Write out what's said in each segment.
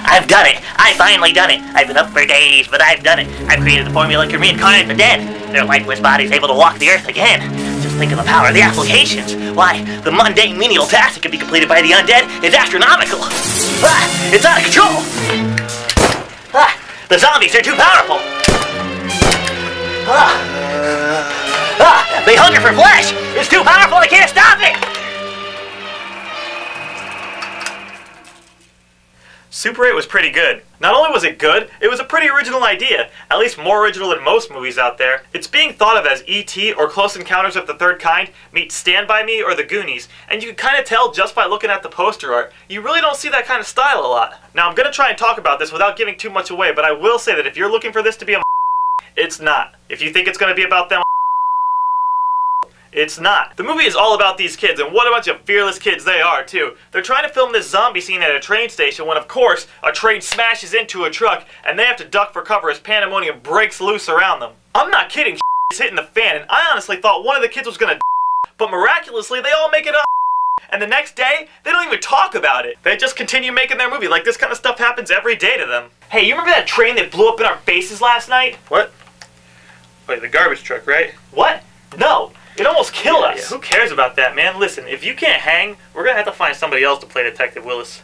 I've done it. I finally done it. I've been up for days, but I've done it. I've created the formula to reincarnate the dead. Their lifeless bodies able to walk the earth again. Just think of the power of the applications. Why, the mundane menial task that can be completed by the undead is astronomical. It's out of control. The zombies are too powerful. They hunger for flesh. It's too powerful. I can't stop it. Super 8 was pretty good. Not only was it good, it was a pretty original idea, at least more original than most movies out there. It's being thought of as E.T. or Close Encounters of the Third Kind meets Stand By Me or The Goonies, and you can kind of tell just by looking at the poster art, you really don't see that kind of style a lot. Now I'm going to try and talk about this without giving too much away, but I will say that if you're looking for this to be a it's not. If you think it's going to be about them, it's not. The movie is all about these kids, and what a bunch of fearless kids they are, too. They're trying to film this zombie scene at a train station when, of course, a train smashes into a truck, and they have to duck for cover as pandemonium breaks loose around them. I'm not kidding, is hitting the fan, and I honestly thought one of the kids was gonna but miraculously, they all make it up. And the next day, they don't even talk about it. They just continue making their movie like this kind of stuff happens every day to them. Hey, you remember that train that blew up in our faces last night? What? Wait, the garbage truck, right? What? No. It almost killed us. Yeah, who cares about that, man? Listen, if you can't hang, we're gonna have to find somebody else to play Detective Willis.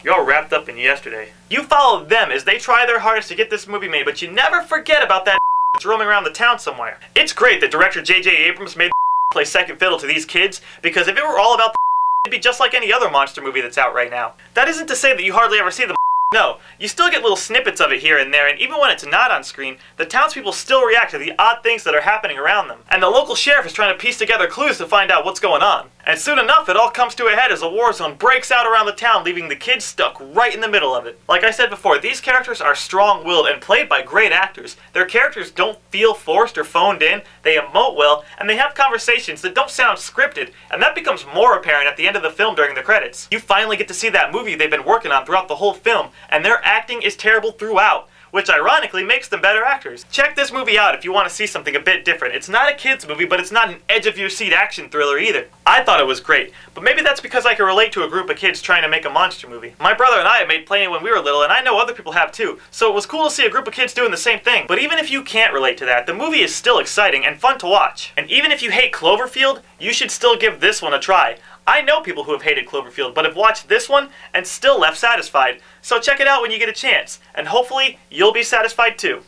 You're all wrapped up in yesterday. You follow them as they try their hardest to get this movie made, but you never forget about that that's roaming around the town somewhere. It's great that director J.J. Abrams made play second fiddle to these kids, because if it were all about it'd be just like any other monster movie that's out right now. That isn't to say that you hardly ever see the no, you still get little snippets of it here and there, and even when it's not on screen, the townspeople still react to the odd things that are happening around them. And the local sheriff is trying to piece together clues to find out what's going on. And soon enough, it all comes to a head as a war zone breaks out around the town, leaving the kids stuck right in the middle of it. Like I said before, these characters are strong-willed and played by great actors. Their characters don't feel forced or phoned in, they emote well, and they have conversations that don't sound scripted, and that becomes more apparent at the end of the film during the credits. You finally get to see that movie they've been working on throughout the whole film, and their acting is terrible throughout, which ironically makes them better actors. Check this movie out if you want to see something a bit different. It's not a kids movie, but it's not an edge-of-your-seat action thriller either. I thought it was great, but maybe that's because I can relate to a group of kids trying to make a monster movie. My brother and I have made plenty when we were little, and I know other people have too, so it was cool to see a group of kids doing the same thing. But even if you can't relate to that, the movie is still exciting and fun to watch. And even if you hate Cloverfield, you should still give this one a try. I know people who have hated Cloverfield, but have watched this one and still left satisfied. So check it out when you get a chance, and hopefully you'll be satisfied too.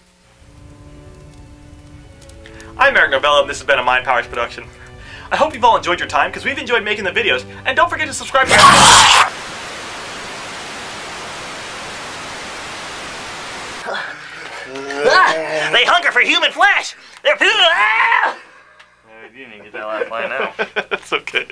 I'm Eric Novello, and this has been a Mind Powers production. I hope you've all enjoyed your time, because we've enjoyed making the videos, and don't forget to subscribe to They hunger for human flesh! They're You didn't get that last line out. That's okay.